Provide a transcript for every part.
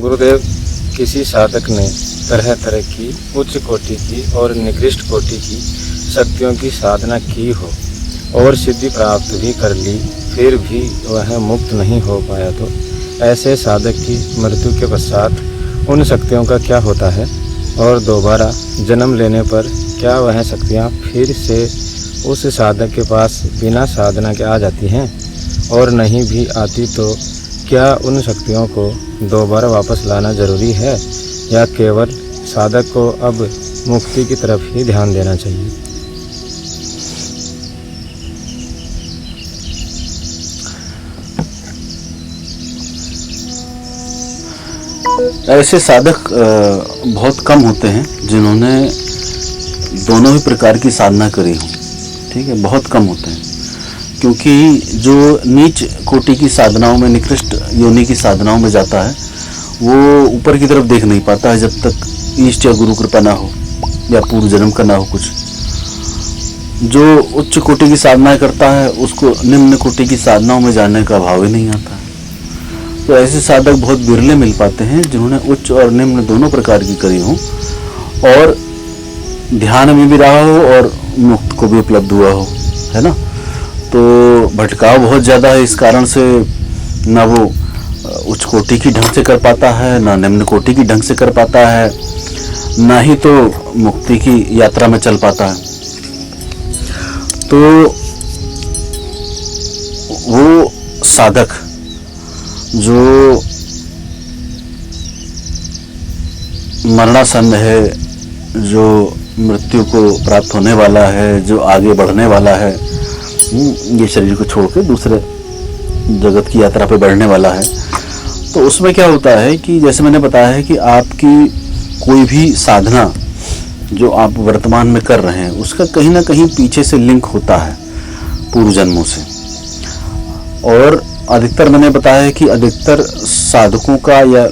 गुरुदेव, किसी साधक ने तरह तरह की उच्च कोटि की और निकृष्ट कोटि की शक्तियों की साधना की हो और सिद्धि प्राप्त भी कर ली, फिर भी वह मुक्त नहीं हो पाया, तो ऐसे साधक की मृत्यु के पश्चात उन शक्तियों का क्या होता है? और दोबारा जन्म लेने पर क्या वह शक्तियाँ फिर से उस साधक के पास बिना साधना के आ जाती हैं? और नहीं भी आती तो क्या उन शक्तियों को दोबारा वापस लाना जरूरी है, या केवल साधक को अब मुक्ति की तरफ ही ध्यान देना चाहिए? ऐसे साधक बहुत कम होते हैं जिन्होंने दोनों ही प्रकार की साधना करी हो। ठीक है, बहुत कम होते हैं, क्योंकि जो नीच कोटि की साधनाओं में, निकृष्ट योनि की साधनाओं में जाता है, वो ऊपर की तरफ देख नहीं पाता है जब तक ईष्ट या गुरु कृपा ना हो या पूर्व जन्म का ना हो कुछ। जो उच्च कोटि की साधनाएं करता है उसको निम्न कोटि की साधनाओं में जाने का भाव ही नहीं आता है। तो ऐसे साधक बहुत बिरले मिल पाते हैं जिन्होंने उच्च और निम्न दोनों प्रकार की करी हो और ध्यान में भी रहा हो और मुक्त को भी उपलब्ध हुआ हो, है ना। तो भटकाव बहुत ज़्यादा है, इस कारण से ना वो उच्च कोटि की ढंग से कर पाता है, ना निम्न कोटि की ढंग से कर पाता है, ना ही तो मुक्ति की यात्रा में चल पाता है। तो वो साधक जो मरणासन्न है, जो मृत्यु को प्राप्त होने वाला है, जो आगे बढ़ने वाला है, ये शरीर को छोड़ के दूसरे जगत की यात्रा पे बढ़ने वाला है, तो उसमें क्या होता है कि जैसे मैंने बताया है कि आपकी कोई भी साधना जो आप वर्तमान में कर रहे हैं उसका कहीं ना कहीं पीछे से लिंक होता है पूर्व जन्मों से। और अधिकतर मैंने बताया है कि अधिकतर साधकों का या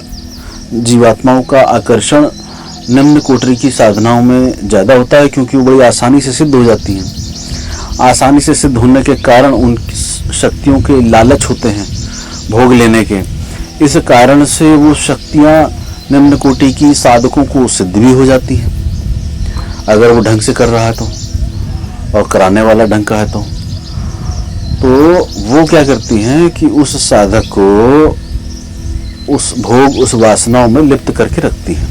जीवात्माओं का आकर्षण निम्न कोटि की साधनाओं में ज़्यादा होता है, क्योंकि वो बड़ी आसानी से सिद्ध हो जाती हैं। आसानी से सिद्ध होने के कारण उन शक्तियों के लालच होते हैं भोग लेने के, इस कारण से वो शक्तियाँ निम्न कोटि की साधकों को सिद्ध भी हो जाती हैं, अगर वो ढंग से कर रहा है तो, और कराने वाला ढंग का है तो वो क्या करती हैं कि उस साधक को उस भोग, उस वासनाओं में लिप्त करके रखती हैं।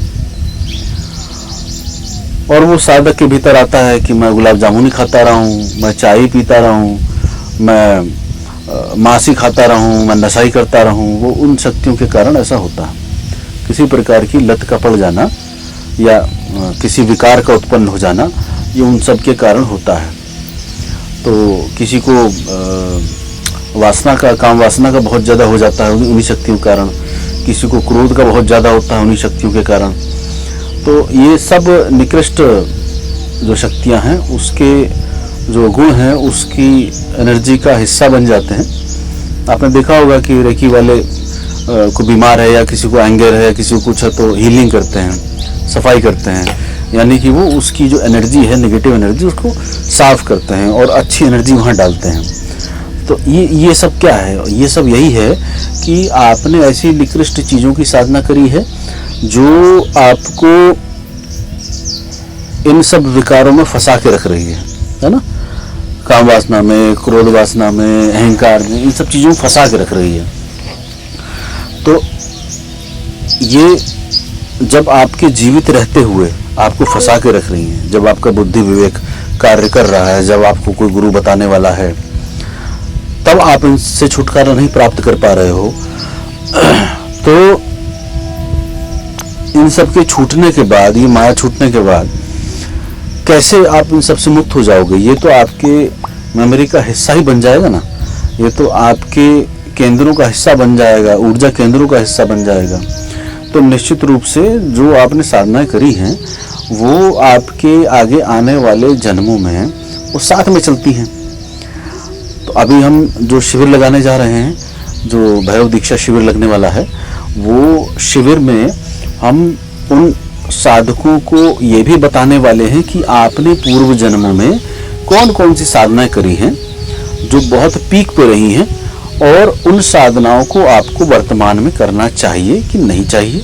और वो साधक के भीतर आता है कि मैं गुलाब जामुन ही खाता रहा हूँ, मैं चाय पीता रहा हूँ, मैं मांस ही खाता रहा हूँ, मैं नशा ही करता रहा हूँ। वो उन शक्तियों के कारण ऐसा होता है। किसी प्रकार की लत का पड़ जाना या किसी विकार का उत्पन्न हो जाना, ये उन सब के कारण होता है। तो किसी को वासना का, काम वासना का बहुत ज़्यादा हो जाता है उन्हीं शक्तियों के कारण, किसी को क्रोध का बहुत ज़्यादा होता है उन्हीं शक्तियों के कारण। तो ये सब निकृष्ट जो शक्तियां हैं, उसके जो गुण हैं, उसकी एनर्जी का हिस्सा बन जाते हैं। आपने देखा होगा कि रेकी वाले को बीमार है या किसी को एंगर है या किसी को कुछ है तो हीलिंग करते हैं, सफाई करते हैं, यानी कि वो उसकी जो एनर्जी है, नेगेटिव एनर्जी, उसको साफ करते हैं और अच्छी एनर्जी वहाँ डालते हैं। तो ये सब क्या है? ये सब यही है कि आपने ऐसी निकृष्ट चीज़ों की साधना करी है जो आपको इन सब विकारों में फंसा के रख रही है ना। काम वासना में, क्रोध वासना में, अहंकार में, इन सब चीज़ों में फंसा के रख रही है। तो ये जब आपके जीवित रहते हुए आपको फंसा के रख रही हैं, जब आपका बुद्धि विवेक कार्य कर रहा है, जब आपको कोई गुरु बताने वाला है, तब आप इनसे छुटकारा नहीं प्राप्त कर पा रहे हो। तो इन सब के छूटने के बाद, ये माया छूटने के बाद कैसे आप इन सब से मुक्त हो जाओगे? ये तो आपके मेमोरी का हिस्सा ही बन जाएगा ना, ये तो आपके केंद्रों का हिस्सा बन जाएगा, ऊर्जा केंद्रों का हिस्सा बन जाएगा। तो निश्चित रूप से जो आपने साधनाएं करी हैं वो आपके आगे आने वाले जन्मों में वो साथ में चलती हैं। तो अभी हम जो शिविर लगाने जा रहे हैं, जो भैरव दीक्षा शिविर लगने वाला है, वो शिविर में हम उन साधकों को ये भी बताने वाले हैं कि आपने पूर्व जन्मों में कौन कौन सी साधनाएं करी हैं जो बहुत पीक पे रही हैं, और उन साधनाओं को आपको वर्तमान में करना चाहिए कि नहीं चाहिए।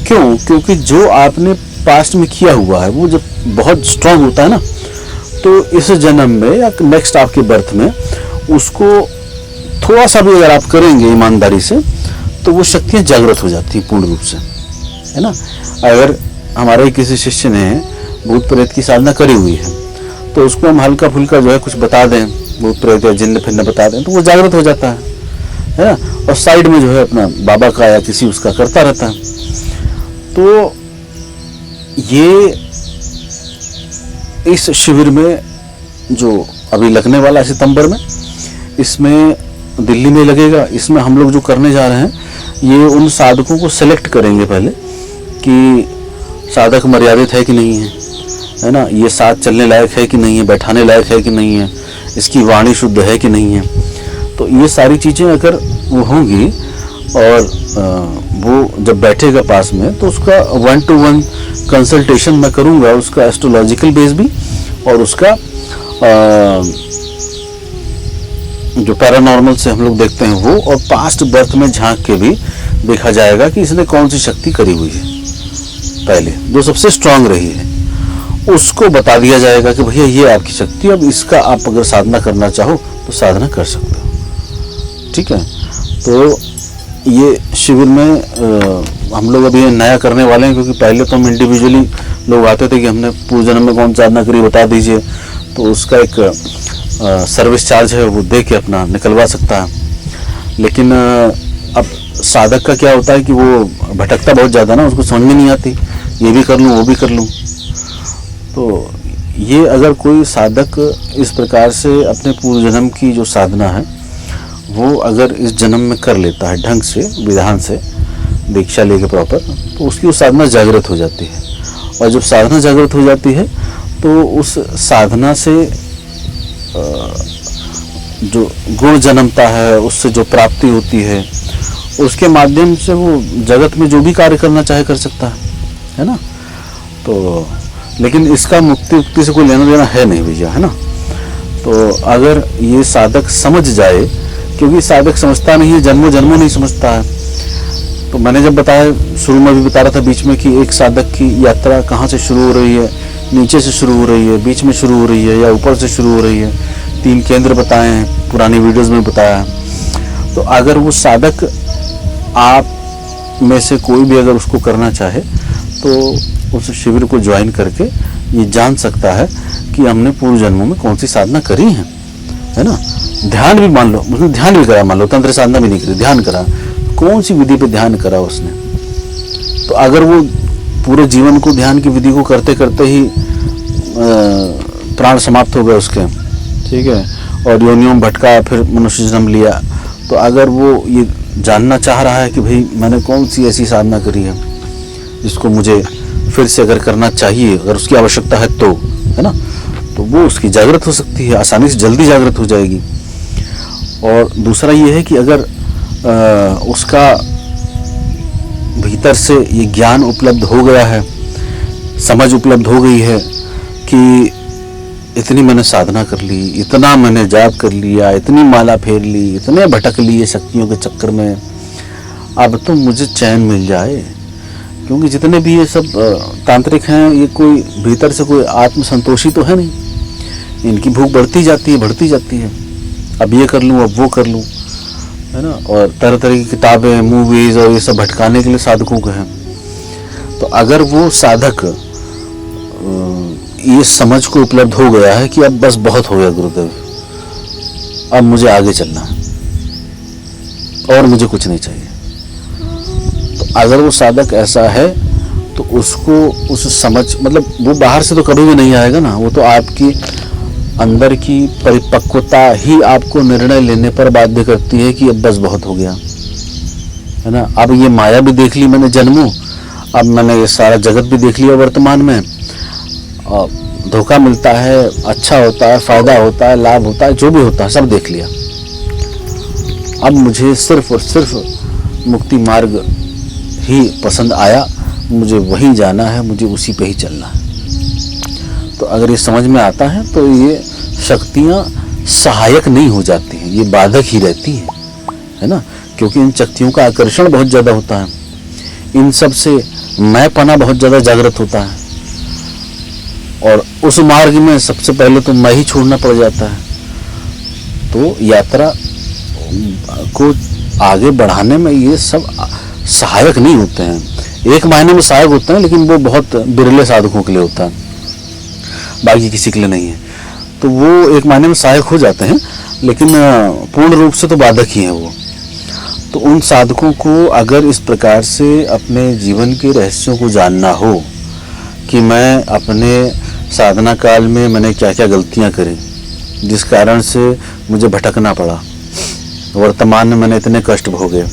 क्यों? क्योंकि जो आपने पास्ट में किया हुआ है वो जब बहुत स्ट्रांग होता है ना, तो इस जन्म में या नेक्स्ट आपके बर्थ में उसको थोड़ा सा भी अगर आप करेंगे ईमानदारी से, तो वो शक्तियाँ जागृत हो जाती हैं पूर्ण रूप से, है ना। अगर हमारे किसी शिष्य ने भूत प्रेत की साधना करी हुई है, तो उसको हम हल्का फुल्का जो है कुछ बता दें, भूत प्रेत या जिन्न फिन्न बता दें, तो वो जागृत हो जाता है ना। और साइड में जो है अपना बाबा का या किसी उसका करता रहता है। तो ये इस शिविर में जो अभी लगने वाला है सितंबर में, इसमें दिल्ली में लगेगा। इसमें हम लोग जो करने जा रहे हैं, ये उन साधकों को सेलेक्ट करेंगे पहले कि साधक मर्यादित है कि नहीं है ना, ये साथ चलने लायक है कि नहीं है, बैठाने लायक है कि नहीं है, इसकी वाणी शुद्ध है कि नहीं है। तो ये सारी चीज़ें अगर वो होंगी और वो जब बैठेगा पास में, तो उसका 1-to-1 कंसल्टेशन मैं करूँगा, उसका एस्ट्रोलॉजिकल बेस भी और उसका जो पैरानॉर्मल से हम लोग देखते हैं वो, और पास्ट बर्थ में झांक के भी देखा जाएगा कि इसने कौन सी शक्ति करी हुई है पहले, जो सबसे स्ट्रांग रही है, उसको बता दिया जाएगा कि भैया ये आपकी शक्ति, अब इसका आप अगर साधना करना चाहो तो साधना कर सकते हो। ठीक है। तो ये शिविर में हम लोग अभी नया करने वाले हैं, क्योंकि पहले तो हम इंडिविजुअली लोग आते थे कि हमने पूर्व जन्म में कौन साधना करी बता दीजिए, तो उसका एक सर्विस चार्ज है, वो दे के अपना निकलवा सकता है। लेकिन अब साधक का क्या होता है कि वो भटकता बहुत ज़्यादा ना, उसको समझ में नहीं आती, ये भी कर लूँ वो भी कर लूँ। तो ये अगर कोई साधक इस प्रकार से अपने पूर्व जन्म की जो साधना है वो अगर इस जन्म में कर लेता है ढंग से, विधान से, दीक्षा लेके प्रॉपर, तो उसकी वो साधना जागृत हो जाती है। और जब साधना जागृत हो जाती है तो उस साधना से जो गुण जन्मता है, उससे जो प्राप्ति होती है, उसके माध्यम से वो जगत में जो भी कार्य करना चाहे कर सकता है ना। तो लेकिन इसका मुक्ति से कोई लेना देना है नहीं भैया, है ना। तो अगर ये साधक समझ जाए, क्योंकि साधक समझता नहीं है, जन्मों जन्मों नहीं समझता है। तो मैंने जब बताया, शुरू में भी बता रहा था बीच में, कि एक साधक की यात्रा कहाँ से शुरू हो रही है, नीचे से शुरू हो रही है, बीच में शुरू हो रही है, या ऊपर से शुरू हो रही है। 3 केंद्र बताए हैं, पुरानी वीडियोस में बताया है। तो अगर वो साधक आप में से कोई भी अगर उसको करना चाहे, तो उस शिविर को ज्वाइन करके ये जान सकता है कि हमने पूर्व जन्मों में कौन सी साधना करी है ना। ध्यान भी मान लो, उसने ध्यान भी करा, मान लो तंत्र साधना भी नहीं करी, ध्यान करा, कौन सी विधि पे ध्यान करा उसने। तो अगर वो पूरे जीवन को ध्यान की विधि को करते करते ही प्राण समाप्त हो गए उसके, ठीक है, और योनियों में भटका, फिर मनुष्य जन्म लिया, तो अगर वो ये जानना चाह रहा है कि भाई मैंने कौन सी ऐसी साधना करी है जिसको मुझे फिर से अगर करना चाहिए, अगर उसकी आवश्यकता है तो, है ना, तो वो उसकी जागृत हो सकती है, आसानी से जल्दी जागृत हो जाएगी। और दूसरा ये है कि अगर उसका भीतर से ये ज्ञान उपलब्ध हो गया है, समझ उपलब्ध हो गई है कि इतनी मैंने साधना कर ली, इतना मैंने जाप कर लिया, इतनी माला फेर ली, इतने भटक लिए शक्तियों के चक्कर में, अब तो मुझे चैन मिल जाए। क्योंकि जितने भी ये सब तांत्रिक हैं, ये कोई भीतर से कोई आत्म संतोषी तो है नहीं, इनकी भूख बढ़ती जाती है, बढ़ती जाती है, अब ये कर लूँ, अब वो कर लूँ, है ना। और तरह तरह की किताबें, मूवीज़ और ये सब भटकाने के लिए साधकों को हैं। तो अगर वो साधक ये समझ को उपलब्ध हो गया है कि अब बस बहुत हो गया गुरुदेव, अब मुझे आगे चलना है और मुझे कुछ नहीं चाहिए, तो अगर वो साधक ऐसा है तो उसको उस समझ, मतलब वो बाहर से तो कभी भी नहीं आएगा ना, वो तो आपकी अंदर की परिपक्वता ही आपको निर्णय लेने पर बाध्य करती है कि अब बस बहुत हो गया, है ना। अब ये माया भी देख ली मैंने जन्मों, अब मैंने ये सारा जगत भी देख लिया वर्तमान में, धोखा मिलता है, अच्छा होता है, फायदा होता है, लाभ होता है, जो भी होता है सब देख लिया। अब मुझे सिर्फ और सिर्फ मुक्ति मार्ग ही पसंद आया, मुझे वहीं जाना है, मुझे उसी पे ही चलना है। तो अगर ये समझ में आता है तो ये शक्तियाँ सहायक नहीं हो जाती हैं, ये बाधक ही रहती है ना, क्योंकि इन शक्तियों का आकर्षण बहुत ज़्यादा होता है, इन सब से मैंपना बहुत ज़्यादा जागृत होता है, और उस मार्ग में सबसे पहले तो मैं ही छोड़ना पड़ जाता है। तो यात्रा को आगे बढ़ाने में ये सब सहायक नहीं होते हैं। एक मायने में सहायक होते हैं, लेकिन वो बहुत बिरले साधकों के लिए होता है, बाकी किसी के लिए नहीं है। तो वो एक मायने में सहायक हो जाते हैं, लेकिन पूर्ण रूप से तो बाधक ही हैं वो। तो उन साधकों को अगर इस प्रकार से अपने जीवन के रहस्यों को जानना हो कि मैं अपने साधना काल में मैंने क्या क्या गलतियां करी जिस कारण से मुझे भटकना पड़ा, वर्तमान में मैंने इतने कष्ट भोगे,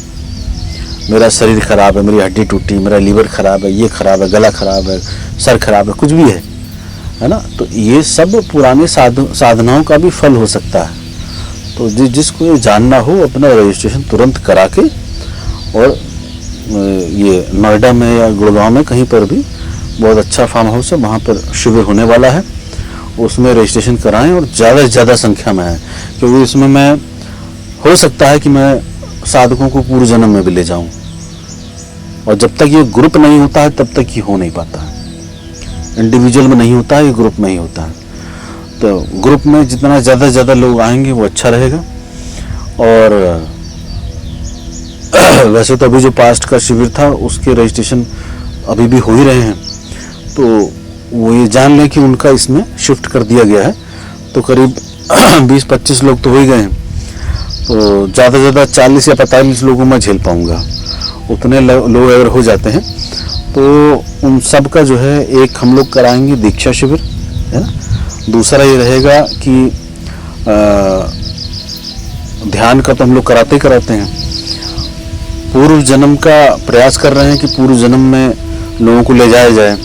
मेरा शरीर खराब है, मेरी हड्डी टूटी, मेरा लीवर खराब है, ये खराब है, गला खराब है, सर खराब है, कुछ भी है ना। तो ये सब पुराने साधनाओं का भी फल हो सकता है। तो जिसको ये जानना हो अपना रजिस्ट्रेशन तुरंत करा के, और ये नोएडा में या गुड़गांव में कहीं पर भी बहुत अच्छा फार्म हाउस है, वहाँ पर शिविर होने वाला है, उसमें रजिस्ट्रेशन कराएं और ज़्यादा से ज़्यादा संख्या में है, क्योंकि इसमें मैं हो सकता है कि मैं साधकों को पूर्व जन्म में भी ले जाऊं, और जब तक ये ग्रुप नहीं होता है तब तक ये हो नहीं पाता है। इंडिविजुअल में नहीं होता है, ये ग्रुप में ही होता है। तो ग्रुप में जितना ज़्यादा से ज़्यादा लोग आएंगे वो अच्छा रहेगा। और वैसे तो अभी जो पास्ट का शिविर था उसके रजिस्ट्रेशन अभी भी हो ही रहे हैं, तो वो ये जान लें कि उनका इसमें शिफ्ट कर दिया गया है। तो करीब 20-25 लोग तो हो ही गए हैं, तो ज़्यादा से ज़्यादा 40 या 45 लोगों में झेल पाऊँगा। उतने लोग अगर हो जाते हैं तो उन सब का जो है एक हम लोग कराएंगे दीक्षा शिविर, है ना। दूसरा ये रहेगा कि ध्यान का तो हम लोग कराते ही कराते हैं, पूर्व जन्म का प्रयास कर रहे हैं कि पूर्व जन्म में लोगों को ले जाया जाए,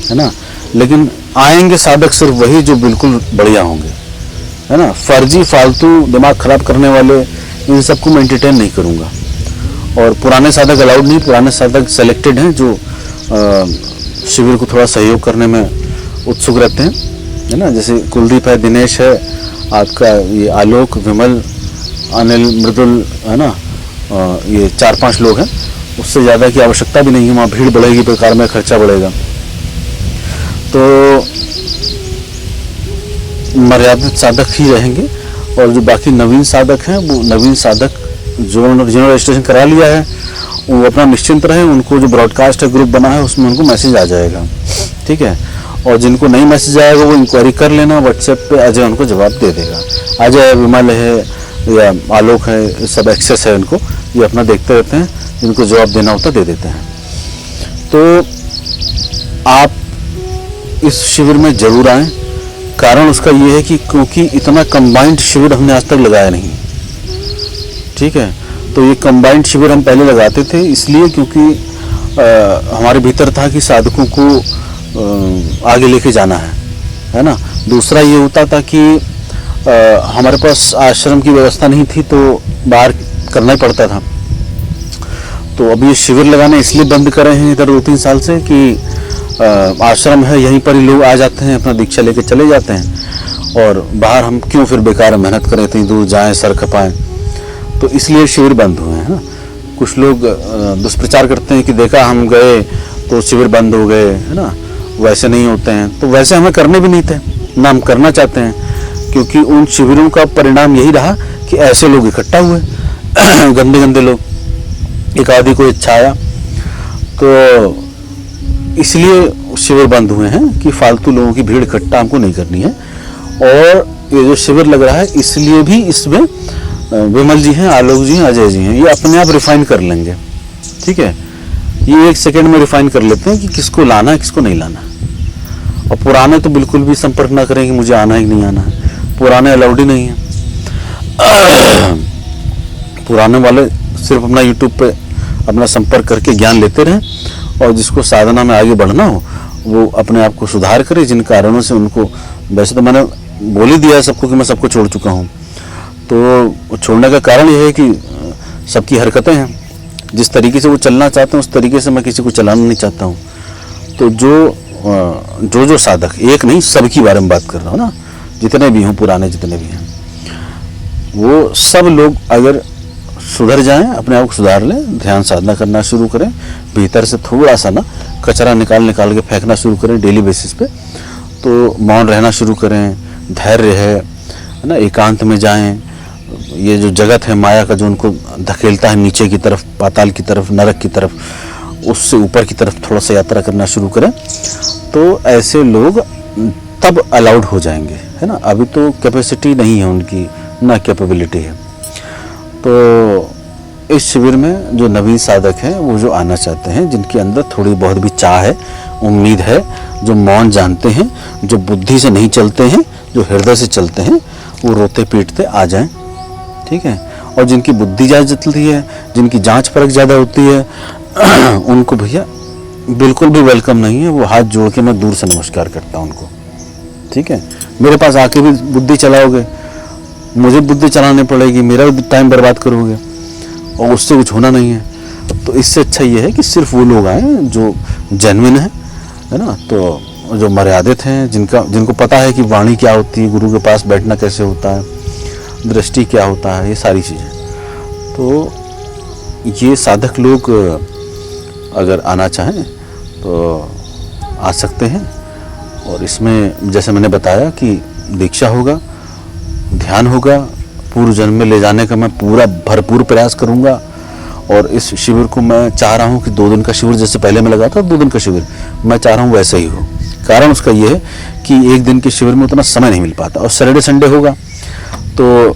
है ना। लेकिन आएंगे साधक सिर्फ वही जो बिल्कुल बढ़िया होंगे, है ना। फर्जी फालतू दिमाग खराब करने वाले इन सबको मैं एंटरटेन नहीं करूँगा। और पुराने साधक अलाउड नहीं, पुराने साधक सेलेक्टेड हैं जो शिविर को थोड़ा सहयोग करने में उत्सुक रहते हैं, है ना। जैसे कुलदीप है, दिनेश है, आपका ये आलोक, विमल, अनिल, मृदुल, है ना। ये 4-5 लोग हैं, उससे ज़्यादा की आवश्यकता भी नहीं है, वहाँ भीड़ बढ़ेगी, प्रकार में खर्चा बढ़ेगा। तो मर्यादित साधक ही रहेंगे, और जो बाकी नवीन साधक हैं वो नवीन साधक जिन्होंने रजिस्ट्रेशन करा लिया है वो अपना निश्चिंत रहे। उनको जो ब्रॉडकास्ट है ग्रुप बना है उसमें उनको मैसेज आ जाएगा, ठीक है। और जिनको नहीं मैसेज आएगा वो इंक्वायरी कर लेना, व्हाट्सएप पे अजय उनको जवाब दे देगा। अजय, विमल है या आलोक है, सब एक्सेस है इनको, ये अपना देखते रहते हैं, जिनको जवाब देना होता दे देते हैं। तो आप इस शिविर में जरूर आएँ। कारण उसका ये है कि क्योंकि इतना कंबाइंड शिविर हमने आज तक लगाया नहीं, ठीक है। तो ये कंबाइंड शिविर हम पहले लगाते थे इसलिए क्योंकि हमारे भीतर था कि साधकों को आगे लेके जाना है ना। दूसरा ये होता था कि हमारे पास आश्रम की व्यवस्था नहीं थी, तो बाहर करना ही पड़ता था। तो अब ये शिविर लगाना इसलिए बंद करे हैं इधर 2-3 साल से कि आश्रम है, यहीं पर ही लोग आ जाते हैं, अपना दीक्षा लेके चले जाते हैं, और बाहर हम क्यों फिर बेकार मेहनत करें, इतनी दूर जाएं, सर खपाएं। तो इसलिए शिविर बंद हुए हैं। कुछ लोग दुष्प्रचार करते हैं कि देखा हम गए तो शिविर बंद हो गए, है ना। वैसे नहीं होते हैं, तो वैसे हमें करने भी नहीं थे ना हम करना चाहते हैं, क्योंकि उन शिविरों का परिणाम यही रहा कि ऐसे लोग इकट्ठा हुए गंदे गंदे लोग, एक आदि को इच्छा आया, तो इसलिए शिविर बंद हुए हैं कि फालतू लोगों की भीड़ इकट्ठा हमको नहीं करनी है। और ये जो शिविर लग रहा है इसलिए भी इसमें विमल जी हैं, आलोक जी हैं, अजय जी हैं, ये अपने आप रिफाइन कर लेंगे, ठीक है। ये 1 सेकंड में रिफाइन कर लेते हैं कि किसको लाना है, किसको नहीं लाना। और पुराने तो बिल्कुल भी संपर्क ना करें कि मुझे आना है कि नहीं आना है, पुराने अलाउड ही नहीं है। पुराने वाले सिर्फ अपना यूट्यूब पे अपना संपर्क करके ज्ञान लेते रहें, और जिसको साधना में आगे बढ़ना हो वो अपने आप को सुधार करे। जिन कारणों से उनको, वैसे तो मैंने बोल ही दिया है सबको कि मैं सबको छोड़ चुका हूँ, तो छोड़ने का कारण यह है कि सबकी हरकतें हैं, जिस तरीके से वो चलना चाहते हैं उस तरीके से मैं किसी को चलाना नहीं चाहता हूँ। तो जो साधक, एक नहीं सबकी बारे में बात कर रहा हूँ ना, जितने भी हों, पुराने जितने भी हैं, वो सब लोग अगर सुधर जाएं, अपने आप को सुधार लें, ध्यान साधना करना शुरू करें, भीतर से थोड़ा सा ना कचरा निकाल के फेंकना शुरू करें डेली बेसिस पे, तो मौन रहना शुरू करें, धैर्य है ना, एकांत में जाएं। ये जो जगत है माया का, जो उनको धकेलता है नीचे की तरफ, पाताल की तरफ, नरक की तरफ, उससे ऊपर की तरफ थोड़ा सा यात्रा करना शुरू करें, तो ऐसे लोग तब अलाउड हो जाएंगे, है ना। अभी तो कैपेसिटी नहीं है उनकी, ना कैपेबिलिटी है। तो इस शिविर में जो नवीन साधक हैं, वो जो आना चाहते हैं, जिनके अंदर थोड़ी बहुत भी चाह है, उम्मीद है, जो मौन जानते हैं, जो बुद्धि से नहीं चलते हैं, जो हृदय से चलते हैं, वो रोते पीटते आ जाएं, ठीक है। और जिनकी बुद्धि ज़्यादा चलती है, जिनकी जांच परख ज़्यादा होती है, उनको भैया बिल्कुल भी वेलकम नहीं है। वो हाथ जोड़ के मैं दूर से नमस्कार करता हूँ उनको, ठीक है। मेरे पास आके भी बुद्धि चलाओगे, मुझे बुद्धि चलानी पड़ेगी, मेरा भी टाइम बर्बाद करोगे, और उससे कुछ होना नहीं है। तो इससे अच्छा ये है कि सिर्फ वो लोग आए जो जेन्युइन है ना, तो जो मर्यादित हैं, जिनको पता है कि वाणी क्या होती है, गुरु के पास बैठना कैसे होता है, दृष्टि क्या होता है, ये सारी चीज़ें। तो ये साधक लोग अगर आना चाहें तो आ सकते हैं। और इसमें जैसे मैंने बताया कि दीक्षा होगा, ध्यान होगा, पूर्व जन्म में ले जाने का मैं पूरा भरपूर प्रयास करूंगा। और इस शिविर को मैं चाह रहा हूं कि 2 दिन का शिविर, जैसे पहले मैं लगा था 2 दिन का शिविर, मैं चाह रहा हूं वैसा ही हो। कारण उसका ये है कि 1 दिन के शिविर में उतना समय नहीं मिल पाता, और सैटरडे संडे होगा तो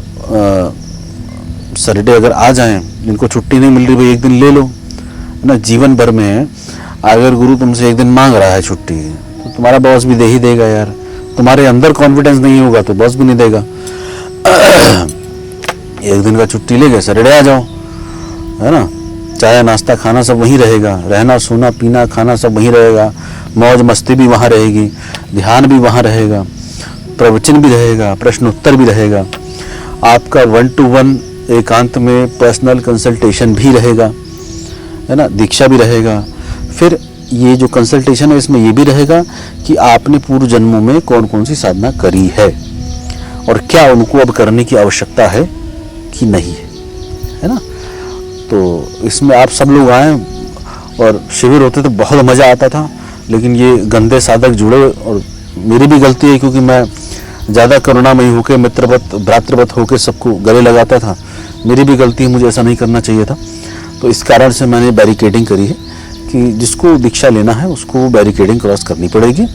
सैटरडे अगर आ जाएं, जिनको छुट्टी नहीं मिल रही भाई 1 दिन ले लो, है ना। जीवन भर में अगर गुरु तुमसे 1 दिन मांग रहा है छुट्टी, तो तुम्हारा बॉस भी दे ही देगा यार। तुम्हारे अंदर कॉन्फिडेंस नहीं होगा तो बॉस भी नहीं देगा। 1 दिन का छुट्टी ले गए, सैटरडे आ जाओ, है ना। चाय नाश्ता खाना सब वहीं रहेगा, रहना सोना पीना खाना सब वहीं रहेगा, मौज मस्ती भी वहाँ रहेगी, ध्यान भी वहाँ रहेगा, प्रवचन भी रहेगा, प्रश्न उत्तर भी रहेगा, आपका 1-to-1 एकांत में पर्सनल कंसल्टेशन भी रहेगा, है ना, दीक्षा भी रहेगा। फिर ये जो कंसल्टेशन है, इसमें ये भी रहेगा कि आपने पूर्व जन्मों में कौन कौन सी साधना करी है और क्या उनको अब करने की आवश्यकता है कि नहीं है ना। तो इसमें आप सब लोग आए, और शिविर होते तो बहुत मज़ा आता था, लेकिन ये गंदे साधक जुड़े, और मेरी भी गलती है क्योंकि मैं ज़्यादा करुणामयी होकर, मित्रवत भ्रातृवत होकर सबको गले लगाता था। मेरी भी गलती है, मुझे ऐसा नहीं करना चाहिए था। तो इस कारण से मैंने बैरिकेडिंग करी है कि जिसको दीक्षा लेना है उसको बैरिकेडिंग क्रॉस करनी पड़ेगी।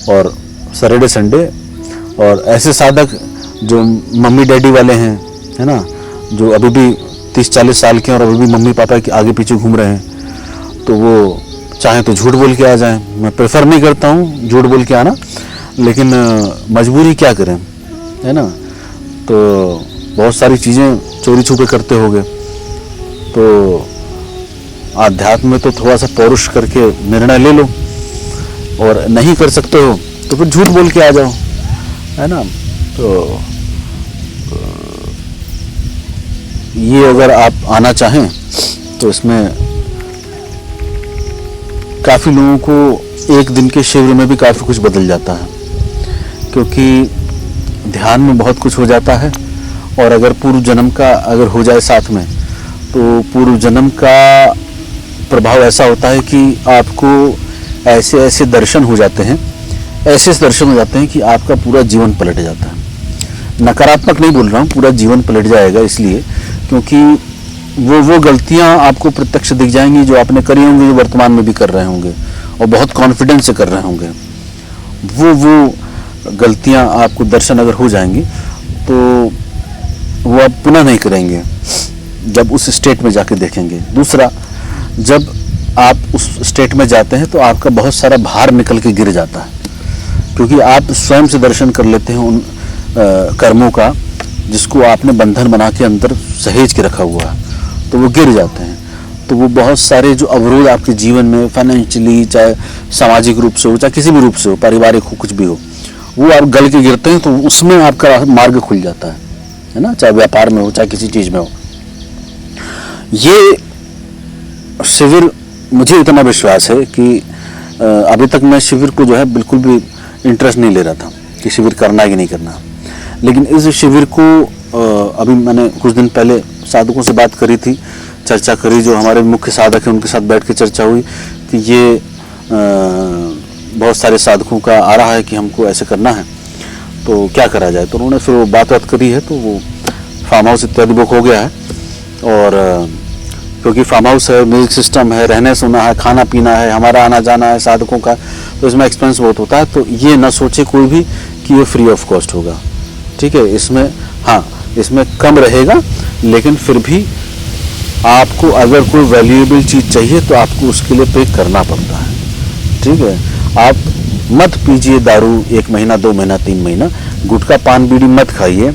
और सैटरडे संडे, और ऐसे साधक जो मम्मी डैडी वाले हैं, है ना, जो अभी भी 30-40 साल के और अभी भी मम्मी पापा के आगे पीछे घूम रहे हैं, तो वो चाहे तो झूठ बोल के आ जाएं। मैं प्रेफर नहीं करता हूँ झूठ बोल के आना, लेकिन मजबूरी क्या करें, है ना। तो बहुत सारी चीज़ें चोरी छुपे करते होगे, तो आध्यात्म में तो थोड़ा सा पौरुष करके निर्णय ले लो, और नहीं कर सकते हो तो फिर झूठ बोल के आ जाओ, है ना। तो ये अगर आप आना चाहें तो इसमें काफ़ी लोगों को 1 दिन के शिविर में भी काफ़ी कुछ बदल जाता है, क्योंकि ध्यान में बहुत कुछ हो जाता है। और अगर पूर्व जन्म का अगर हो जाए साथ में, तो पूर्व जन्म का प्रभाव ऐसा होता है कि आपको ऐसे ऐसे दर्शन हो जाते हैं, ऐसे दर्शन हो जाते हैं कि आपका पूरा जीवन पलट जाता है। नकारात्मक नहीं बोल रहा हूँ, पूरा जीवन पलट जाएगा, इसलिए क्योंकि वो गलतियाँ आपको प्रत्यक्ष दिख जाएंगी जो आपने करी होंगी, जो वर्तमान में भी कर रहे होंगे और बहुत कॉन्फिडेंस से कर रहे होंगे। वो गलतियाँ आपको दर्शन अगर हो जाएंगी तो वो आप पुनः नहीं करेंगे जब उस स्टेट में जाके देखेंगे। दूसरा, जब आप उस स्टेट में जाते हैं तो आपका बहुत सारा भार निकल के गिर जाता है, क्योंकि आप स्वयं से दर्शन कर लेते हैं उन कर्मों का जिसको आपने बंधन बना के अंदर सहेज के रखा हुआ है, तो वो गिर जाते हैं। तो वो बहुत सारे जो अवरोध आपके जीवन में फाइनेंशियली, चाहे सामाजिक रूप से हो, चाहे किसी भी रूप से हो, पारिवारिक हो, कुछ भी हो, वो आप गल के गिरते हैं, तो उसमें आपका मार्ग खुल जाता है ना, चाहे व्यापार में हो, चाहे किसी चीज़ में हो। ये शिविर, मुझे इतना विश्वास है कि अभी तक मैं शिविर को जो है बिल्कुल भी इंटरेस्ट नहीं ले रहा था, कि शिविर करना कि नहीं करना। लेकिन इस शिविर को अभी मैंने कुछ दिन पहले साधकों से बात करी थी, चर्चा करी, जो हमारे मुख्य साधक हैं उनके साथ बैठ के चर्चा हुई कि ये बहुत सारे साधकों का आ रहा है कि हमको ऐसे करना है, तो क्या करा जाए। तो उन्होंने फिर वो बात करी है, तो वो फार्म हाउस इत्यादि बुक हो गया है। और क्योंकि फार्म हाउस है, म्यूजिक सिस्टम है, रहने सोना है, खाना पीना है, हमारा आना जाना है साधकों का, तो इसमें एक्सपेंस बहुत होता है। तो ये ना सोचे कोई भी कि ये फ्री ऑफ कॉस्ट होगा, ठीक है। इसमें हाँ, इसमें कम रहेगा, लेकिन फिर भी आपको अगर कोई वैल्यूएबल चीज़ चाहिए तो आपको उसके लिए पे करना पड़ता है, ठीक है। आप मत पीजिए दारू 1 महीना 2 महीना 3 महीना, गुटखा पान बीड़ी मत खाइए,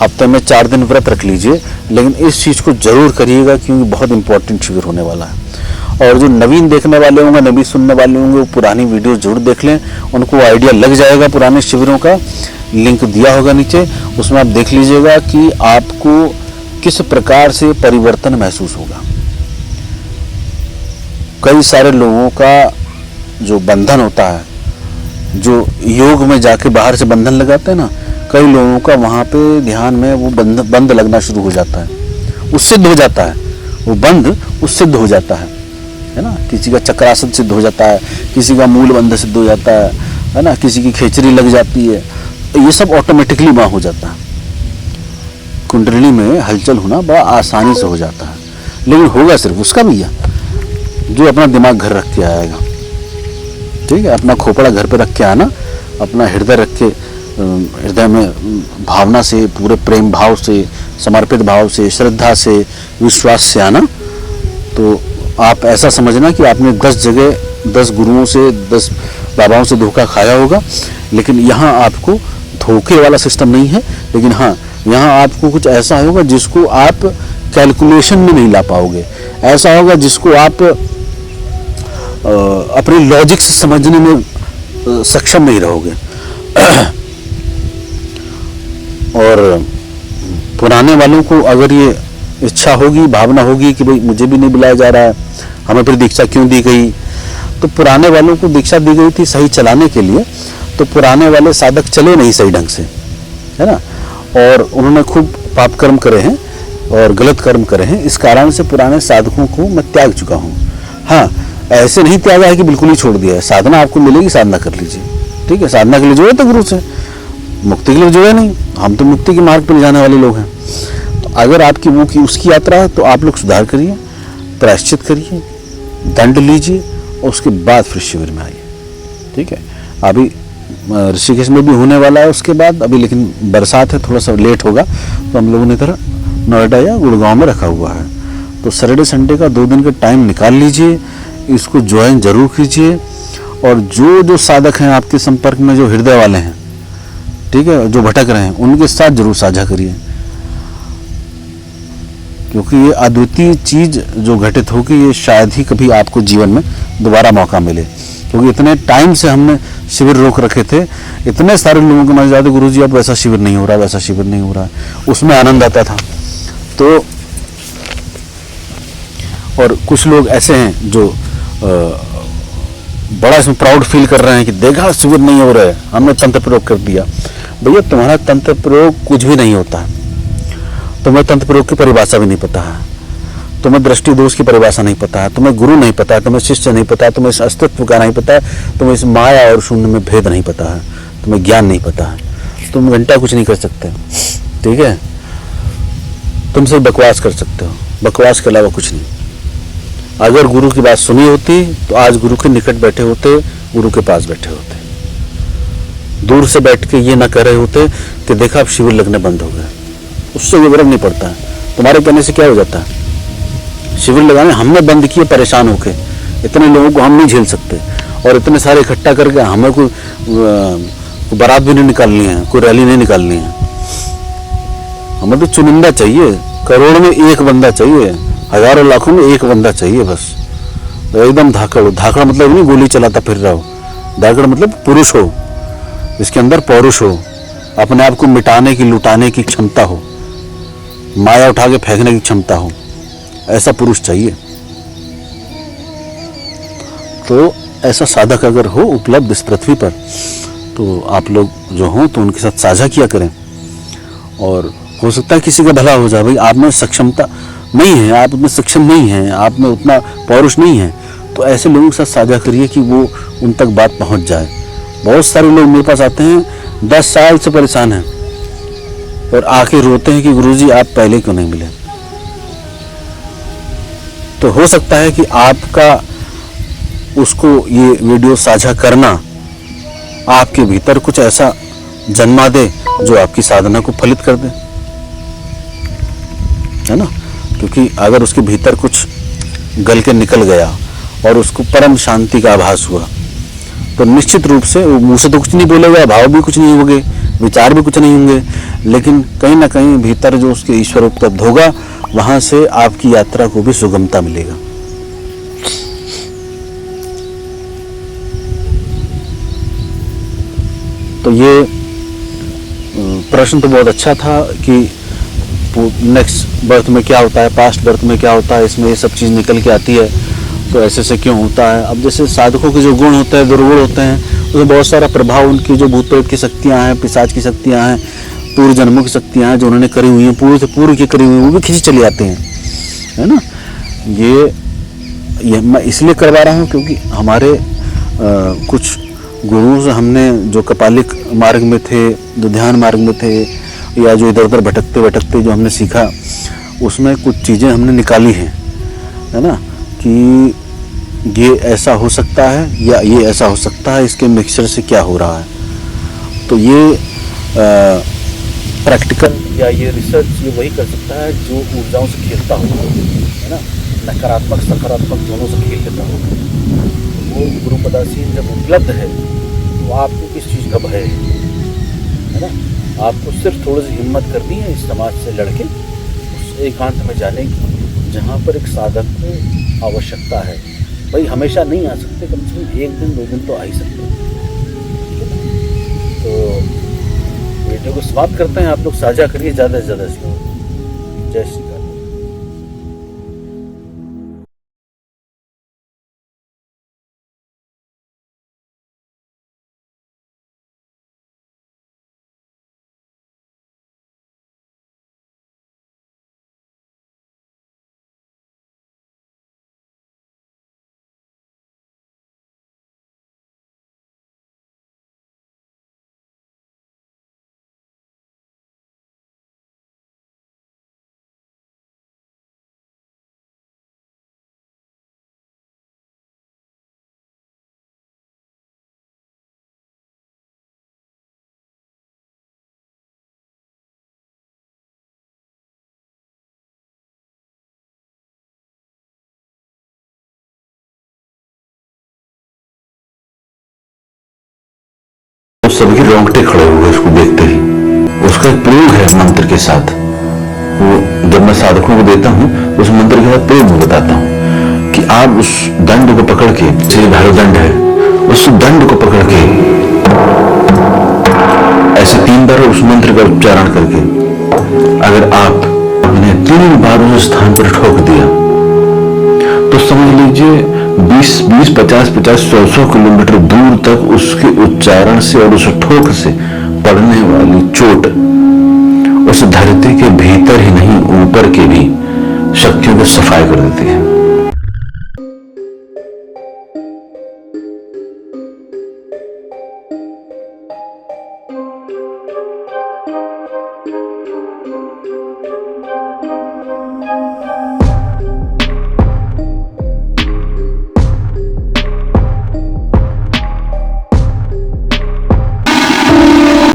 हफ्ते में 4 दिन व्रत रख लीजिए, लेकिन इस चीज़ को जरूर करिएगा क्योंकि बहुत इंपॉर्टेंट शिविर होने वाला है। और जो नवीन देखने वाले होंगे, नवीन सुनने वाले होंगे, वो पुरानी वीडियो जरूर देख लें, उनको आइडिया लग जाएगा पुराने शिविरों का। लिंक दिया होगा नीचे, उसमें आप देख लीजिएगा कि आपको किस प्रकार से परिवर्तन महसूस होगा। कई सारे लोगों का जो बंधन होता है, जो योग में जाके बाहर से बंधन लगाते हैं ना, कई लोगों का वहाँ पे ध्यान में वो बंद लगना शुरू हो जाता है, उससे सिद्ध हो जाता है, वो बंद उससे सिद्ध हो जाता है ना। किसी का चक्रासन सिद्ध हो जाता है, किसी का मूल बंध सिद्ध हो जाता है ना, किसी की खेचरी लग जाती है, ये सब ऑटोमेटिकली वहाँ हो जाता है। कुंडली में हलचल होना बड़ा आसानी से हो जाता है, लेकिन होगा सिर्फ उसका भैया जो अपना दिमाग घर रख के आएगा, ठीक है। अपना खोपड़ा घर पे रख के आना, अपना हृदय रख के, हृदय में भावना से, पूरे प्रेम भाव से, समर्पित भाव से, श्रद्धा से, विश्वास से आना। तो आप ऐसा समझना कि आपने 10 जगह 10 गुरुओं से, 10 बाबाओं से धोखा खाया होगा, लेकिन यहाँ आपको धोखे वाला सिस्टम नहीं है। लेकिन हाँ, यहाँ आपको कुछ ऐसा होगा जिसको आप कैलकुलेशन में नहीं ला पाओगे, ऐसा होगा जिसको आप अपने लॉजिक से समझने में सक्षम नहीं रहोगे। और पुराने वालों को अगर ये इच्छा होगी, भावना होगी कि भाई मुझे भी नहीं बुलाया जा रहा है, हमें फिर दीक्षा क्यों दी गई, तो पुराने वालों को दीक्षा दी गई थी सही चलाने के लिए। तो पुराने वाले साधक चले नहीं सही ढंग से, है ना, और उन्होंने खूब पाप कर्म करे हैं और गलत कर्म करे हैं। इस कारण से पुराने साधकों को मैं त्याग चुका हूँ। हाँ, ऐसे नहीं त्यागा है कि बिल्कुल ही छोड़ दिया है। साधना आपको मिलेगी, साधना कर लीजिए, ठीक है। साधना के लिए जुड़े तो गुरु से, मुक्ति के लिए जुड़े नहीं। हम तो मुक्ति के मार्ग पर ले जाने वाले लोग हैं। तो अगर आपकी वो की उसकी यात्रा है तो आप लोग सुधार करिए, प्रायश्चित करिए, दंड लीजिए और उसके बाद फिर शिविर में आइए, ठीक है। अभी ऋषिकेश में भी होने वाला है उसके बाद अभी, लेकिन बरसात है, थोड़ा सा लेट होगा, तो हम लोगों ने इधर नोएडा या गुड़गांव में रखा हुआ है। तो सैटरडे संडे का 2 दिन का टाइम निकाल लीजिए, इसको ज्वाइन जरूर कीजिए। और जो जो साधक हैं आपके संपर्क में, जो हृदय वाले हैं, ठीक है, जो भटक रहे हैं, उनके साथ जरूर साझा करिए, क्योंकि ये अद्वितीय चीज जो घटित होगी, ये शायद ही कभी आपको जीवन में दोबारा मौका मिले। क्योंकि इतने टाइम से हमने शिविर रोक रखे थे, इतने सारे लोगों को मैंने जाते, गुरुजी अब वैसा शिविर नहीं हो रहा, वैसा शिविर नहीं हो रहा है, उसमें आनंद आता था। तो और कुछ लोग ऐसे हैं जो बड़ा इसमें प्राउड फील कर रहे हैं कि देखा शिविर नहीं हो रहा है, हमने तंत्र प्रयोग कर दिया। भैया तुम्हारा तंत्र प्रयोग कुछ भी नहीं होता है, तुम्हें तंत्र प्रयोग की परिभाषा भी नहीं पता है, तुम्हें दृष्टि दोष की परिभाषा नहीं पता है, तुम्हें गुरु नहीं पता है, तुम्हें शिष्य नहीं पता है, तुम्हें इस अस्तित्व का नहीं पता है, तुम्हें इस माया और शून्य में भेद नहीं पता है, तुम्हें ज्ञान नहीं पता है, तुम घंटा कुछ नहीं कर सकते, ठीक है। तुम सिर्फ बकवास कर सकते हो, बकवास के अलावा कुछ नहीं। अगर गुरु की बात सुनी होती तो आज गुरु के निकट बैठे होते, गुरु के पास बैठे होते, दूर से बैठ के ये ना कह रहे होते कि देखा अब शिविर लगने बंद हो गए। उससे ये फर्क नहीं पड़ता है, तुम्हारे कहने से क्या हो जाता है। शिविर लगाने हमने बंद किए परेशान होके, इतने लोगों को हम नहीं झेल सकते, और इतने सारे इकट्ठा करके हमें कोई बारात भी नहीं निकालनी है, कोई रैली नहीं निकालनी है। हमें तो चुनिंदा चाहिए, करोड़ में एक बंदा चाहिए, हजारों लाखों में एक बंदा चाहिए बस। तो एकदम धाकड़, धाकड़ मतलब नहीं गोली चलाता फिर रहा हो, धाकड़ मतलब पुरुष हो, इसके अंदर पौरुष हो, अपने आप को मिटाने की, लुटाने की क्षमता हो, माया उठा के फेंकने की क्षमता हो, ऐसा पुरुष चाहिए। तो ऐसा साधक अगर हो उपलब्ध इस पृथ्वी पर तो आप लोग जो हों तो उनके साथ साझा किया करें, और हो सकता है किसी का भला हो जाए। भाई आप में सक्षमता नहीं है, आप उसमें सक्षम नहीं हैं, आप में उतना पौरुष नहीं है, तो ऐसे लोगों के साथ साझा करिए कि वो उन तक बात पहुंच जाए। बहुत सारे लोग मेरे पास आते हैं 10 साल से परेशान हैं और आके रोते हैं कि गुरुजी आप पहले क्यों नहीं मिले। तो हो सकता है कि आपका उसको ये वीडियो साझा करना आपके भीतर कुछ ऐसा जन्मा दे जो आपकी साधना को फलित कर दे, है ना। क्योंकि अगर उसके भीतर कुछ गल के निकल गया और उसको परम शांति का आभास हुआ तो निश्चित रूप से वो मुंह से तो कुछ नहीं बोलेगा, भाव भी कुछ नहीं होंगे, विचार भी कुछ नहीं होंगे, लेकिन कहीं ना कहीं भीतर जो उसके ईश्वर उपलब्ध होगा वहां से आपकी यात्रा को भी सुगमता मिलेगा। तो ये प्रश्न तो बहुत अच्छा था कि नेक्स्ट बर्थ में क्या होता है, पास्ट बर्थ में क्या होता है, इसमें ये सब चीज़ निकल के आती है, तो ऐसे से क्यों होता है। अब जैसे साधकों के जो गुण होते हैं, दुर्गुण होते हैं, उसमें बहुत सारा प्रभाव उनकी जो भूत प्रेत की शक्तियाँ हैं, पिशाच की शक्तियाँ हैं, पूर्व जन्मों की शक्तियाँ हैं जो उन्होंने करी हुई हैं, पूर्व से पूर्व की करी हुई हैं, वो भी खींची चली आते हैं, है ना। ये मैं इसलिए करवा रहा हूँ क्योंकि हमारे कुछ गुरुओं से हमने जो कपालिक मार्ग में थे, जो ध्यान मार्ग में थे, या जो इधर उधर भटकते भटकते जो हमने सीखा, उसमें कुछ चीज़ें हमने निकाली हैं, है ना, कि ये ऐसा हो सकता है या ये ऐसा हो सकता है, इसके मिक्सचर से क्या हो रहा है। तो ये प्रैक्टिकल या ये रिसर्च ये वही कर सकता है जो ऊर्जाओं से खेलता हो, है ना, नकारात्मक सकारात्मक दोनों से खेल लेता हो। वो गुरु पदासीन जब उपलब्ध है तो आपको किस चीज़ का भय है ना। आपको सिर्फ थोड़ी सी हिम्मत करनी है इस समाज से लड़के उस एकांत में जाने की जहाँ पर एक साधक को आवश्यकता है। भाई हमेशा नहीं आ सकते, कम से कम 1 दिन 2 दिन तो आ ही सकते हैं। तो वीडियो को समाप्त करते हैं, आप लोग साझा करिए ज़्यादा से ज़्यादा इसको। जय श्री राम। सभी रोंगटे खड़े हो गए उसको देखते ही। उसका एक प्रयोग है मंत्र के साथ, वो जब मैं साधकों को देता हूँ उस मंत्र के साथ प्रयोग में बताता हूँ कि आप उस दंड को पकड़ के, जैसे भैरव दंड है, उस दंड को पकड़ के ऐसे 3 बार उस मंत्र का उच्चारण करके अगर आप उन्हें 3 बार उस स्थान पर ठोक दिया तो समझ लीजिए 20, 50, 100 किलोमीटर दूर तक उसके उच्चारण से और उस ठोक से पड़ने वाली चोट उस धरती के भीतर ही नहीं ऊपर के भी शक्तियों को सफाई कर देती है।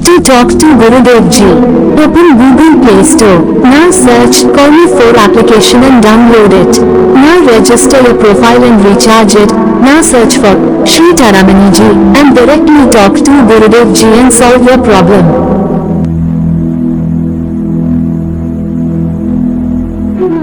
To talk to Gurudev Ji, open Google Play Store. Now search Call Me 4 application and download it. Now register your profile and recharge it. Now search for Sri Taramani Ji and directly talk to Gurudev Ji and solve your problem.